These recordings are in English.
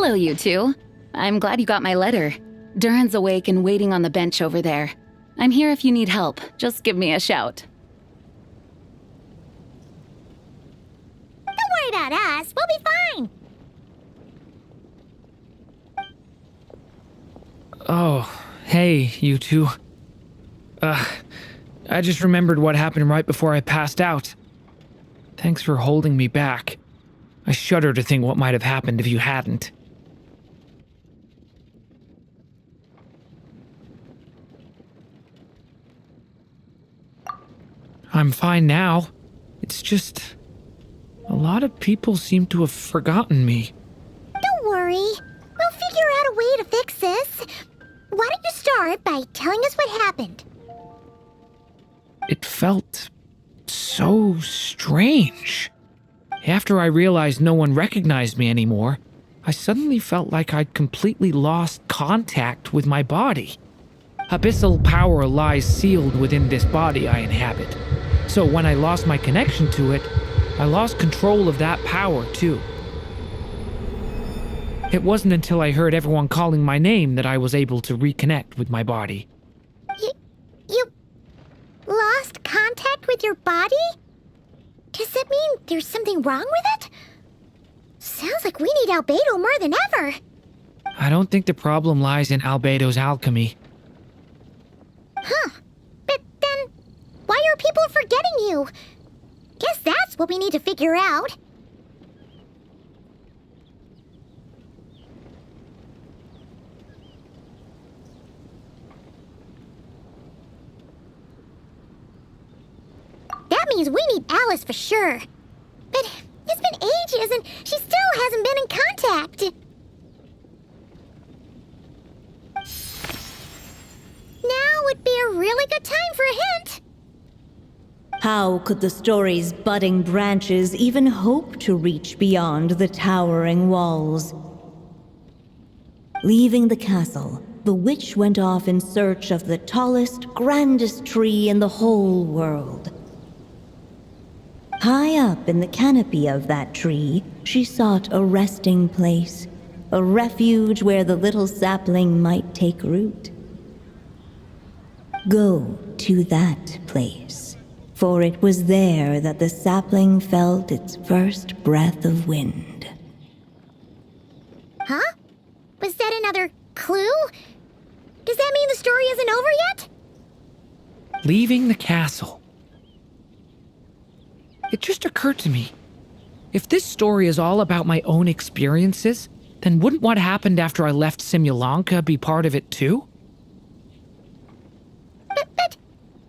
Hello, you two. I'm glad you got my letter. Durin's awake and waiting on the bench over there. I'm here if you need help. Just give me a shout. Don't worry about us. We'll be fine. Oh, hey, you two. I just remembered what happened right before I passed out. Thanks for holding me back. I shudder to think what might have happened if you hadn't. I'm fine now. It's just... a lot of people seem to have forgotten me. Don't worry. We'll figure out a way to fix this. Why don't you start by telling us what happened? It felt so strange. After I realized no one recognized me anymore, I suddenly felt like I'd completely lost contact with my body. Abyssal power lies sealed within this body I inhabit. So when I lost my connection to it, I lost control of that power too. It wasn't until I heard everyone calling my name that I was able to reconnect with my body. You lost contact with your body? Does that mean there's something wrong with it? Sounds like we need Albedo more than ever. I don't think the problem lies in Albedo's alchemy. Huh. But then, why are people forgetting you? Guess that's what we need to figure out. That means we need Alice for sure. But it's been ages and she still hasn't been in contact. Now would be a really good time for a hint. How could the story's budding branches even hope to reach beyond the towering walls? Leaving the castle, the witch went off in search of the tallest, grandest tree in the whole world. High up in the canopy of that tree, she sought a resting place, a refuge where the little sapling might take root. Go to that place, for it was there that the sapling felt its first breath of wind. Huh? Was that another clue? Does that mean the story isn't over yet? Leaving the castle. It just occurred to me. If this story is all about my own experiences, then wouldn't what happened after I left Simulanka be part of it too? But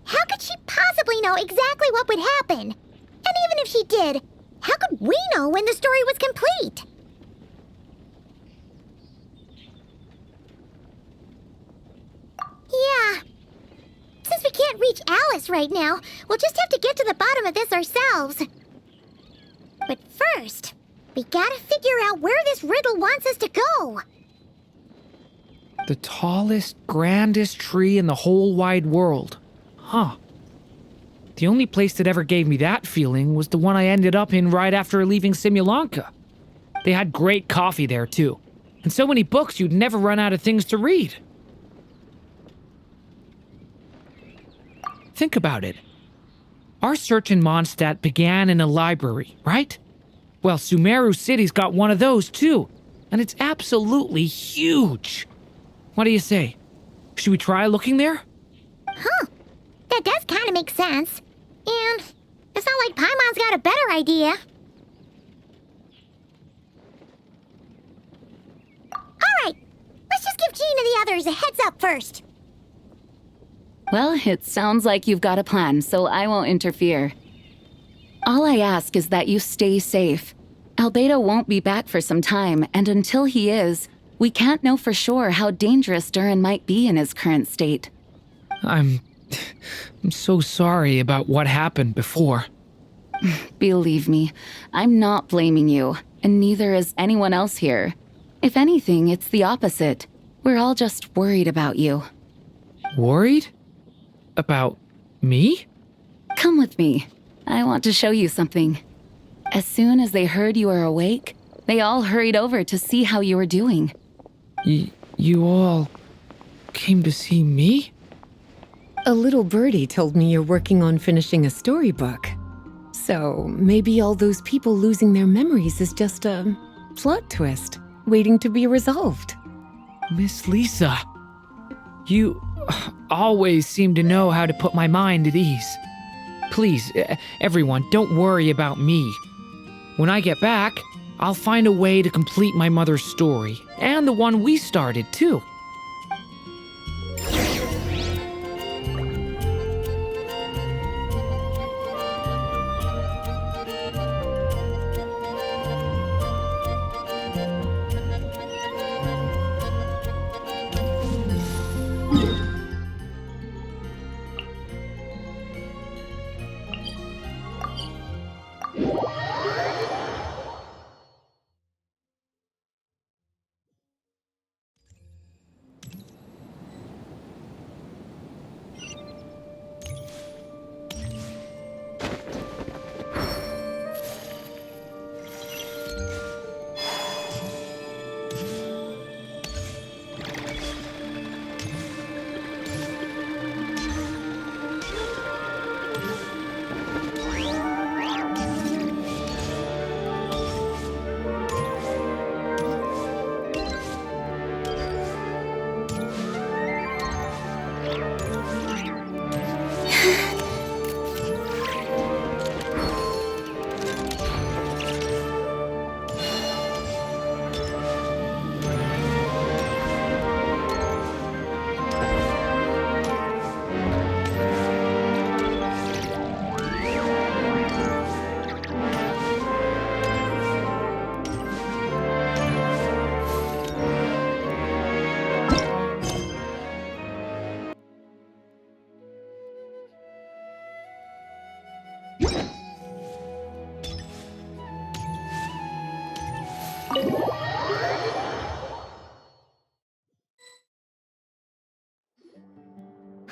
how could she possibly know exactly what would happen? And even if she did, how could we know when the story was complete? Yeah. Since we can't reach Alice right now, we'll just have to get to the bottom of this ourselves. But first, we gotta figure out where this riddle wants us to go. The tallest, grandest tree in the whole wide world. Huh. The only place that ever gave me that feeling was the one I ended up in right after leaving Simulanka. They had great coffee there too, and so many books you'd never run out of things to read. Think about it. Our search in Mondstadt began in a library, right? Well, Sumeru City's got one of those too, and it's absolutely huge. What do you say? Should we try looking there? Huh. That does kind of make sense. And it's not like Paimon's got a better idea. Alright, let's just give Jean and the others a heads up first. Well, it sounds like you've got a plan, so I won't interfere. All I ask is that you stay safe. Albedo won't be back for some time, and until he is, we can't know for sure how dangerous Durin might be in his current state. I'm so sorry about what happened before. Believe me, I'm not blaming you, and neither is anyone else here. If anything, it's the opposite. We're all just worried about you. Worried? About me? Come with me. I want to show you something. As soon as they heard you were awake, They all hurried over to see how you were doing. You all came to see me? A little birdie told me you're working on finishing a storybook. So maybe all those people losing their memories is just a plot twist waiting to be resolved. Miss Lisa, you always seem to know how to put my mind at ease. Please, everyone, don't worry about me. When I get back, I'll find a way to complete my mother's story, and the one we started, too.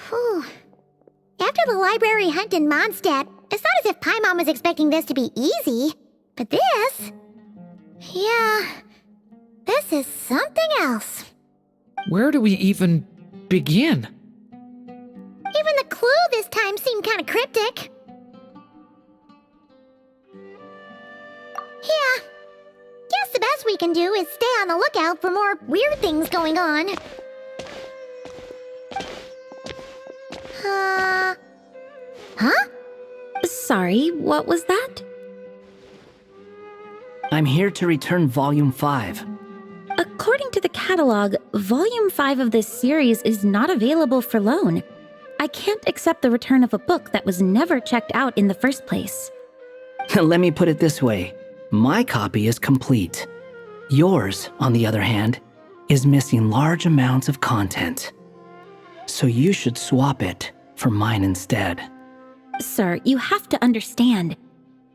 Whew. After the library hunt in Mondstadt, it's not as if Paimon was expecting this to be easy. But this... yeah... this is something else. Where do we even begin? Even the clue this time seemed kind of cryptic. Yeah. Guess the best we can do is stay on the lookout for more weird things going on. Huh? Sorry, what was that? I'm here to return Volume 5. According to the catalog, Volume 5 of this series is not available for loan. I can't accept the return of a book that was never checked out in the first place. Let me put it this way. My copy is complete. Yours, on the other hand, is missing large amounts of content. So you should swap it for mine instead. Sir, you have to understand.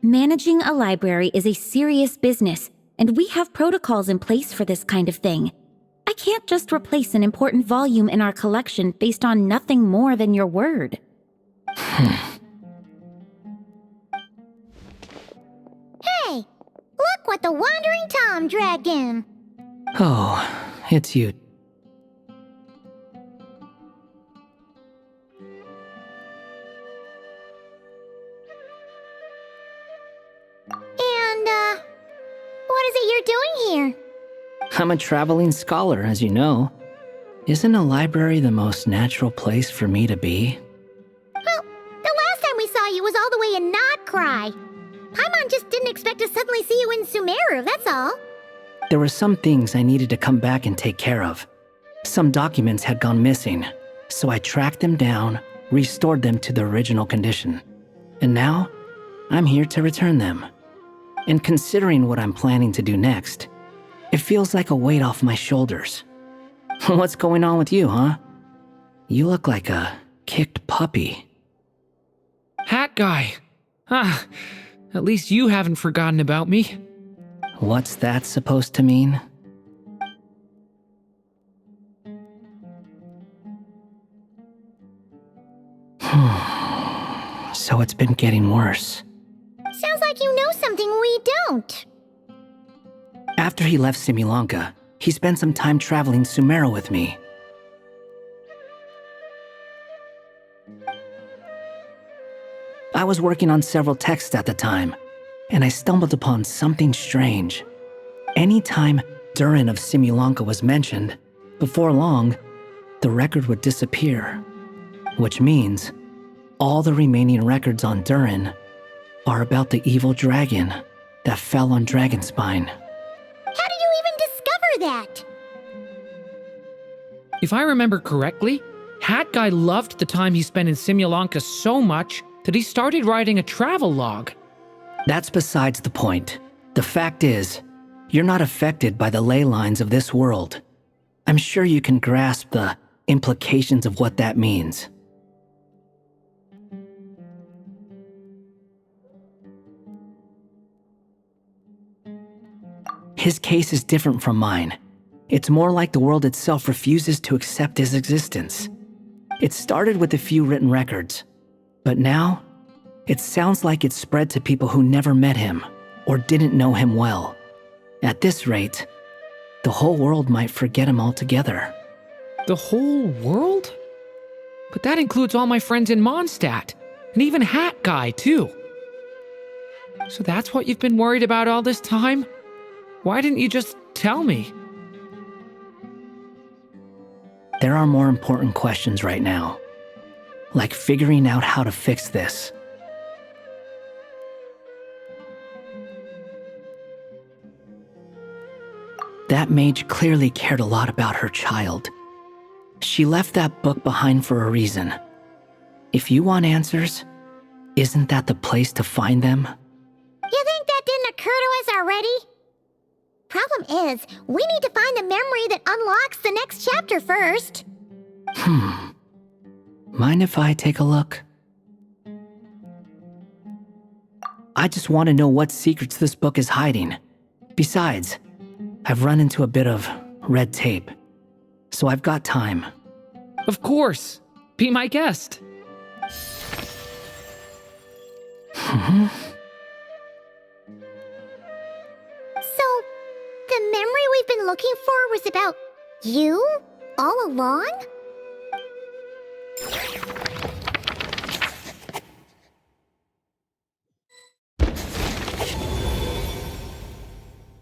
Managing a library is a serious business, and we have protocols in place for this kind of thing. I can't just replace an important volume in our collection based on nothing more than your word. Hey! Look what the Wandering Tom dragged in! Oh, it's you. And, what is it you're doing here? I'm a traveling scholar, as you know. Isn't a library the most natural place for me to be? Well, the last time we saw you was all the way in Notcry. Paimon just didn't expect to suddenly see you in Sumeru, that's all. There were some things I needed to come back and take care of. Some documents had gone missing, so I tracked them down, restored them to the original condition. And now, I'm here to return them. And considering what I'm planning to do next, it feels like a weight off my shoulders. What's going on with you, huh? You look like a kicked puppy. Hat guy. At least you haven't forgotten about me. What's that supposed to mean? So it's been getting worse. Sounds like you know something we don't. After he left Simulanka, he spent some time traveling Sumeru with me. I was working on several texts at the time, and I stumbled upon something strange. Anytime Durin of Simulanka was mentioned, before long, the record would disappear. Which means all the remaining records on Durin are about the evil dragon that fell on Dragonspine. How did you even discover that? If I remember correctly, Hat Guy loved the time he spent in Simulanka so much that he started writing a travel log. That's besides the point. The fact is, you're not affected by the ley lines of this world. I'm sure you can grasp the implications of what that means. His case is different from mine. It's more like the world itself refuses to accept his existence. It started with a few written records, but now it sounds like it's spread to people who never met him or didn't know him well. At this rate, the whole world might forget him altogether. The whole world? But that includes all my friends in Mondstadt, and even Hat Guy, too. So that's what you've been worried about all this time? Why didn't you just tell me? There are more important questions right now, like figuring out how to fix this. That mage clearly cared a lot about her child. She left that book behind for a reason. If you want answers, isn't that the place to find them? You think that didn't occur to us already? Problem is, we need to find the memory that unlocks the next chapter first. Mind if I take a look? I just want to know what secrets this book is hiding. Besides, I've run into a bit of red tape, so I've got time. Of course. Be my guest. So, the memory we've been looking for was about you all along?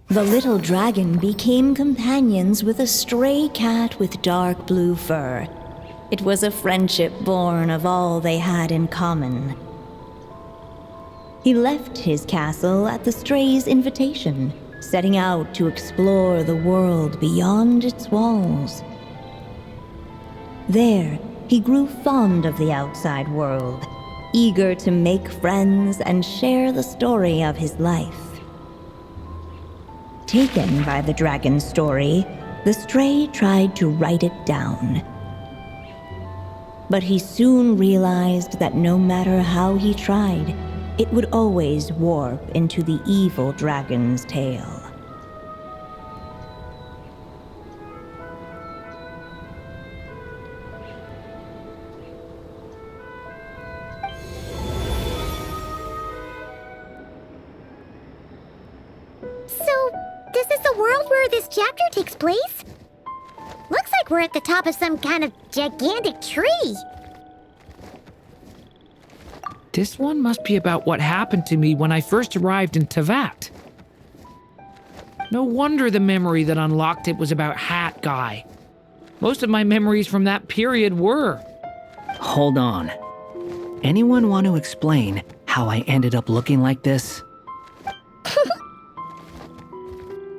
The little dragon became companions with a stray cat with dark blue fur. It was a friendship born of all they had in common. He left his castle at the stray's invitation, setting out to explore the world beyond its walls. There, he grew fond of the outside world, eager to make friends and share the story of his life. Taken by the dragon's story, the stray tried to write it down. But he soon realized that no matter how he tried, it would always warp into the evil dragon's tale. So, this is the world where this chapter takes place? Looks like we're at the top of some kind of gigantic tree. This one must be about what happened to me when I first arrived in Tevat. No wonder the memory that unlocked it was about Hat Guy. Most of my memories from that period were. Hold on. Anyone want to explain how I ended up looking like this?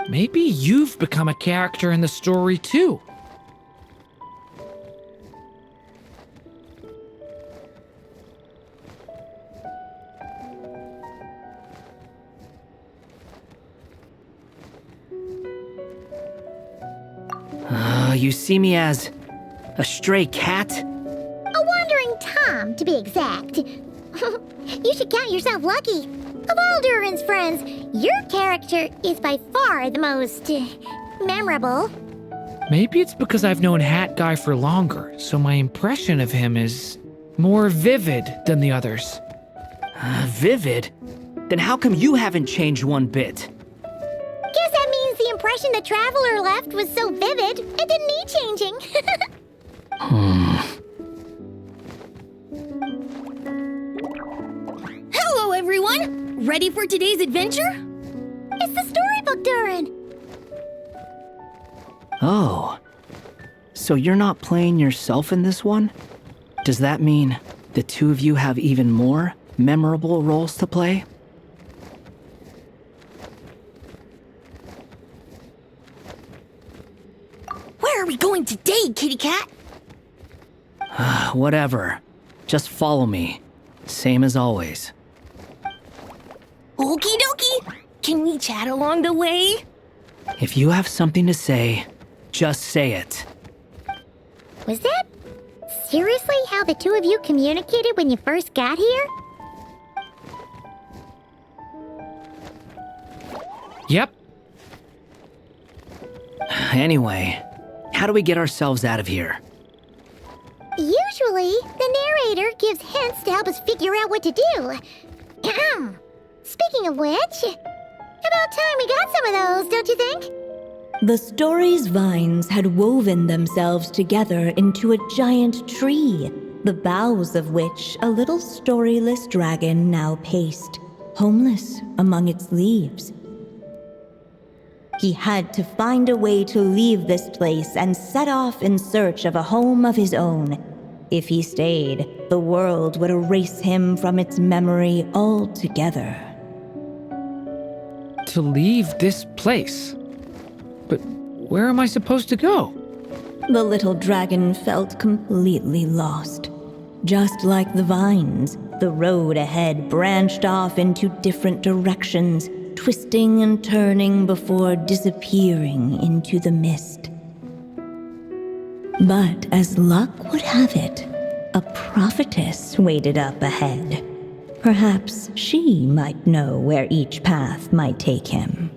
Maybe you've become a character in the story too. You see me as a stray cat? A wandering Tom, to be exact. You should count yourself lucky. Of all Durin's friends, your character is by far the most memorable. Maybe it's because I've known Hat Guy for longer, so my impression of him is more vivid than the others. Vivid? Then how come you haven't changed one bit? Guess that means the impression the traveler left was so vivid, it didn't need changing. Hello, everyone! Ready for today's adventure? It's the storybook, Durin. Oh. So you're not playing yourself in this one? Does that mean the two of you have even more memorable roles to play? Where are we going today, kitty cat? Whatever. Just follow me. Same as always. Okie dokie! Can we chat along the way? If you have something to say, just say it. Was that seriously how the two of you communicated when you first got here? Yep. Anyway, how do we get ourselves out of here? Usually, the narrator gives hints to help us figure out what to do. Speaking of which, about time we got some of those, don't you think? The story's vines had woven themselves together into a giant tree, the boughs of which a little storyless dragon now paced, homeless among its leaves. He had to find a way to leave this place and set off in search of a home of his own. If he stayed, the world would erase him from its memory altogether. To leave this place. But where am I supposed to go? The little dragon felt completely lost. Just like the vines, the road ahead branched off into different directions, twisting and turning before disappearing into the mist. But as luck would have it, a prophetess waited up ahead. Perhaps she might know where each path might take him.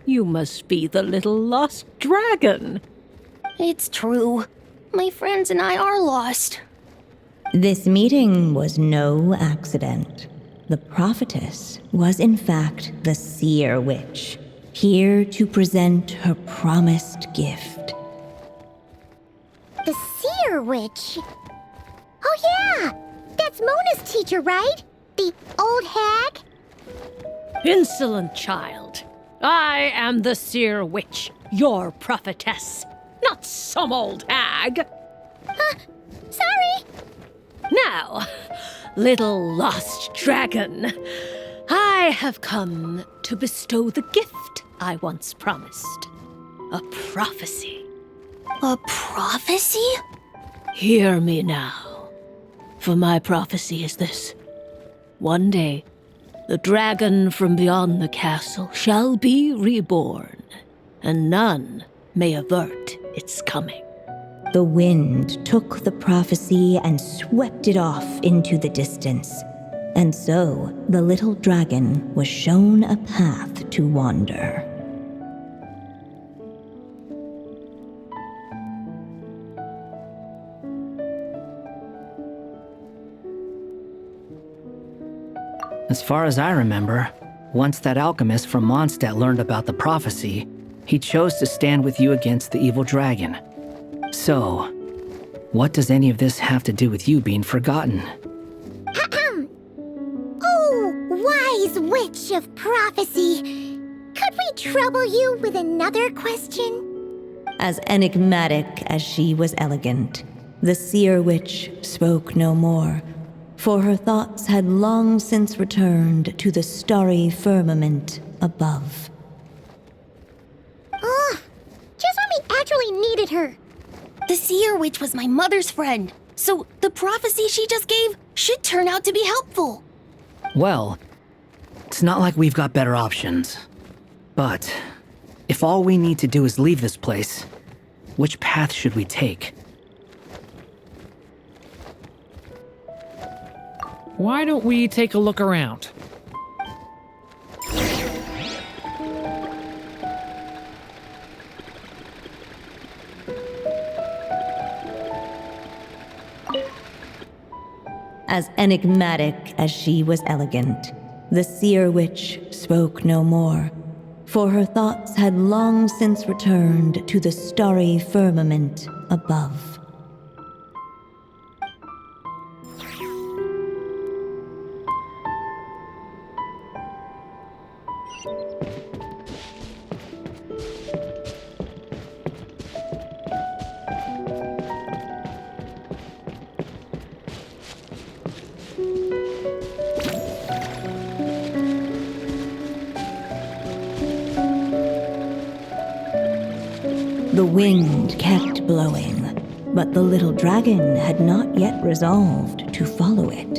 You must be the little lost dragon. It's true. My friends and I are lost. This meeting was no accident. The prophetess was in fact the seer witch, here to present her promised gift. The seer witch. Oh yeah! That's Mona's teacher, right? The old hag? Insolent child. I am the seer witch, your prophetess, not some old hag. Sorry! Now, little lost dragon, I have come to bestow the gift I once promised. A prophecy. A prophecy? Hear me now, for my prophecy is this. One day, the dragon from beyond the castle shall be reborn, and none may avert its coming. The wind took the prophecy and swept it off into the distance. And so, the little dragon was shown a path to wander. As far as I remember, once that alchemist from Mondstadt learned about the prophecy, he chose to stand with you against the evil dragon. So, what does any of this have to do with you being forgotten? Oh, wise witch of prophecy. Could we trouble you with another question? As enigmatic as she was elegant, the seer witch spoke no more, for her thoughts had long since returned to the starry firmament above. Just when we actually needed her. The seer witch was my mother's friend, so the prophecy she just gave should turn out to be helpful. Well, it's not like we've got better options. But if all we need to do is leave this place, which path should we take? Why don't we take a look around? As enigmatic as she was elegant, the seer witch spoke no more, for her thoughts had long since returned to the starry firmament above. The wind kept blowing, but the little dragon had not yet resolved to follow it.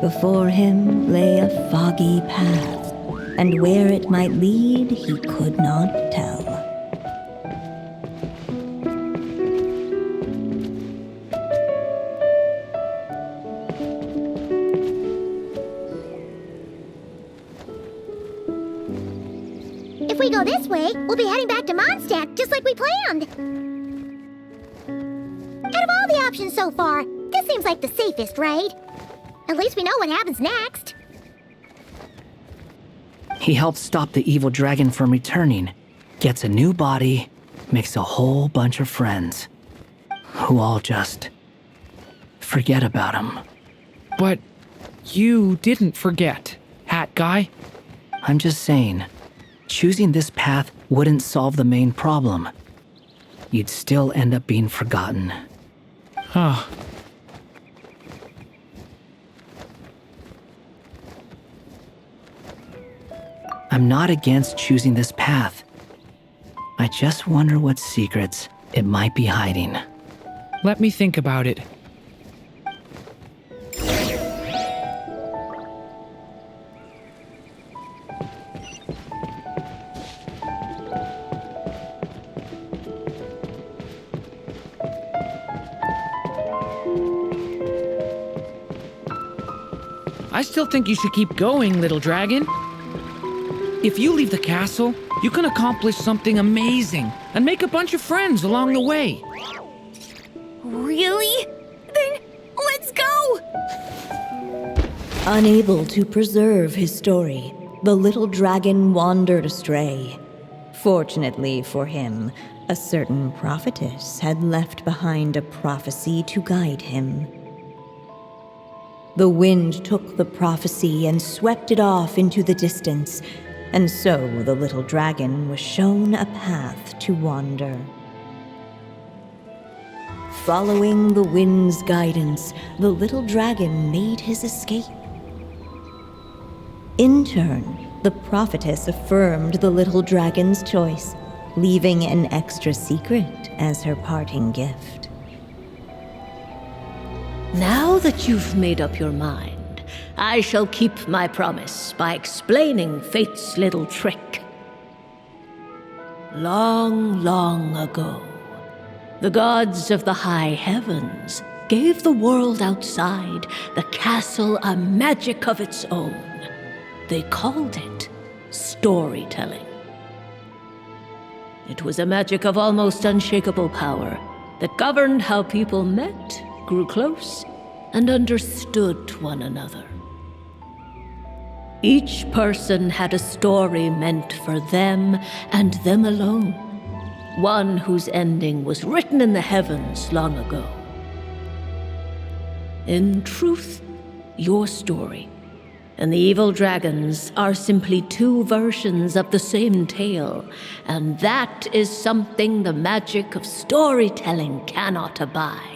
Before him lay a foggy path, and where it might lead he could not tell. If we go this way, we'll be heading back to Mondstadt, just like we planned. Out of all the options so far, this seems like the safest, right? At least we know what happens next. He helps stop the evil dragon from returning, gets a new body, makes a whole bunch of friends, who all just forget about him. But you didn't forget, Hat Guy. I'm just saying, choosing this path wouldn't solve the main problem. You'd still end up being forgotten. Huh. I'm not against choosing this path. I just wonder what secrets it might be hiding. Let me think about it. I still think you should keep going, little dragon. If you leave the castle, you can accomplish something amazing and make a bunch of friends along the way. Really? Then let's go! Unable to preserve his story, the little dragon wandered astray. Fortunately for him, a certain prophetess had left behind a prophecy to guide him. The wind took the prophecy and swept it off into the distance, and so the little dragon was shown a path to wander. Following the wind's guidance, the little dragon made his escape. In turn, the prophetess affirmed the little dragon's choice, leaving an extra secret as her parting gift. Now that you've made up your mind, I shall keep my promise by explaining fate's little trick. Long, long ago, the gods of the high heavens gave the world outside the castle a magic of its own. They called it storytelling. It was a magic of almost unshakable power that governed how people met, grew close, and understood one another. Each person had a story meant for them and them alone, one whose ending was written in the heavens long ago. In truth, your story and the evil dragons are simply two versions of the same tale, and that is something the magic of storytelling cannot abide.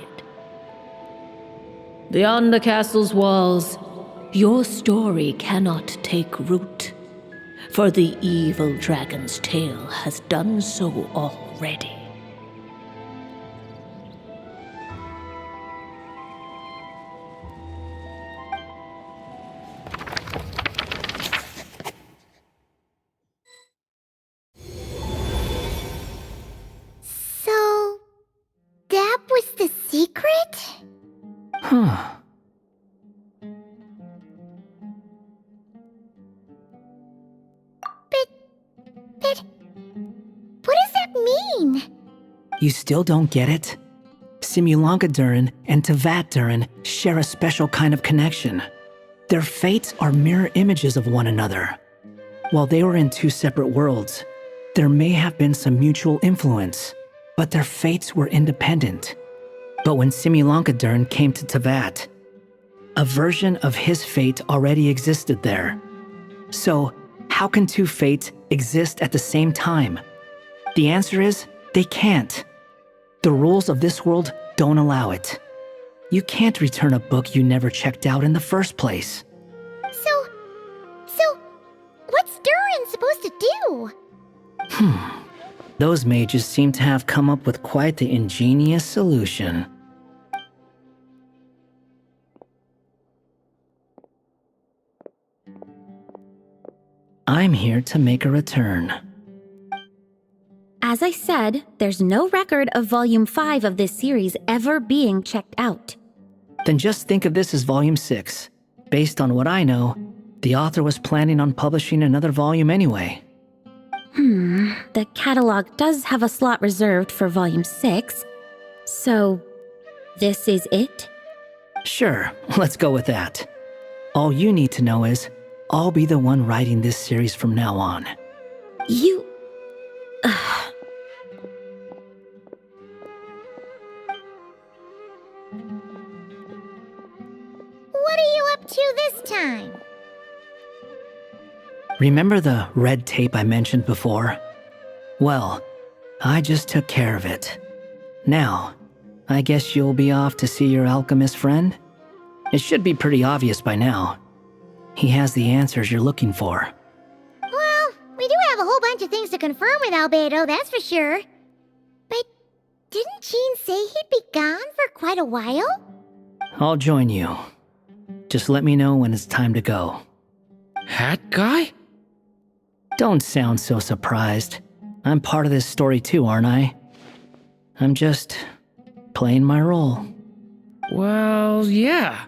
Beyond the castle's walls, your story cannot take root, for the evil dragon's tale has done so already. So, that was the secret? Huh. mean? You still don't get it? Simulanka Durin and Tevat Durin share a special kind of connection. Their fates are mirror images of one another. While they were in two separate worlds, there may have been some mutual influence, but their fates were independent. But when Simulanka Durin came to Tevat, a version of his fate already existed there. So, how can two fates exist at the same time? The answer is, they can't. The rules of this world don't allow it. You can't return a book you never checked out in the first place. So, what's Durin supposed to do? Those mages seem to have come up with quite the ingenious solution. I'm here to make a return. As I said, there's no record of Volume 5 of this series ever being checked out. Then just think of this as Volume 6. Based on what I know, the author was planning on publishing another volume anyway. The catalog does have a slot reserved for Volume 6. So, this is it? Sure, let's go with that. All you need to know is, I'll be the one writing this series from now on. You... What are you up to this time? Remember the red tape I mentioned before? Well, I just took care of it. Now, I guess you'll be off to see your alchemist friend? It should be pretty obvious by now. He has the answers you're looking for. Well, we do have a whole bunch of things to confirm with Albedo, that's for sure. But didn't Jean say he'd be gone for quite a while? I'll join you. Just let me know when it's time to go. Hat guy? Don't sound so surprised. I'm part of this story too, aren't I? I'm just playing my role. Well, yeah.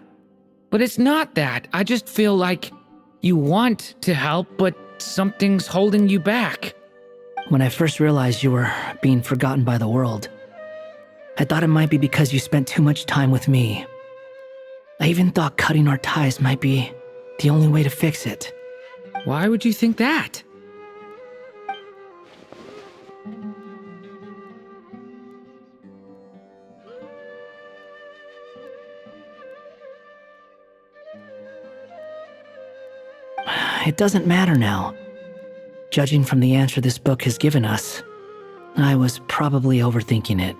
But it's not that. I just feel like you want to help, but something's holding you back. When I first realized you were being forgotten by the world, I thought it might be because you spent too much time with me. I even thought cutting our ties might be the only way to fix it. Why would you think that? It doesn't matter now. Judging from the answer this book has given us, I was probably overthinking it.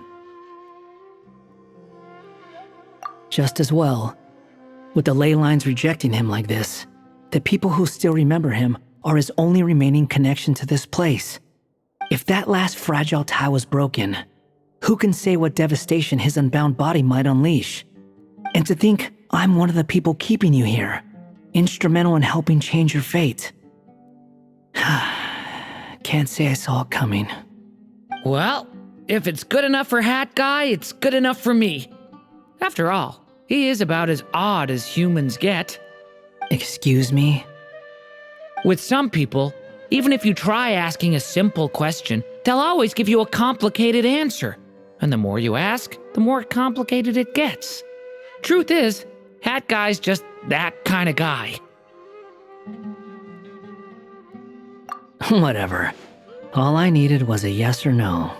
Just as well, with the ley lines rejecting him like this, the people who still remember him are his only remaining connection to this place. If that last fragile tie was broken, who can say what devastation his unbound body might unleash? And to think I'm one of the people keeping you here, instrumental in helping change your fate. Can't say I saw it coming. Well, if it's good enough for Hat Guy, it's good enough for me. After all, he is about as odd as humans get. Excuse me? With some people, even if you try asking a simple question, they'll always give you a complicated answer. And the more you ask, the more complicated it gets. Truth is, Hat Guy's just that kind of guy. Whatever. All I needed was a yes or no,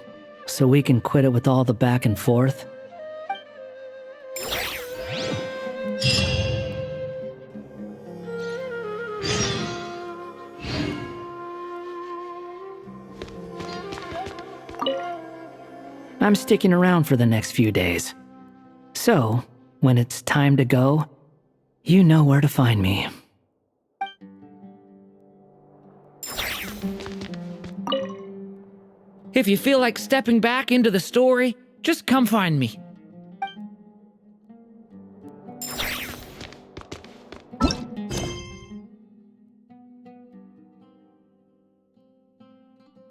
so we can quit it with all the back and forth. I'm sticking around for the next few days. So, when it's time to go, you know where to find me. If you feel like stepping back into the story, just come find me.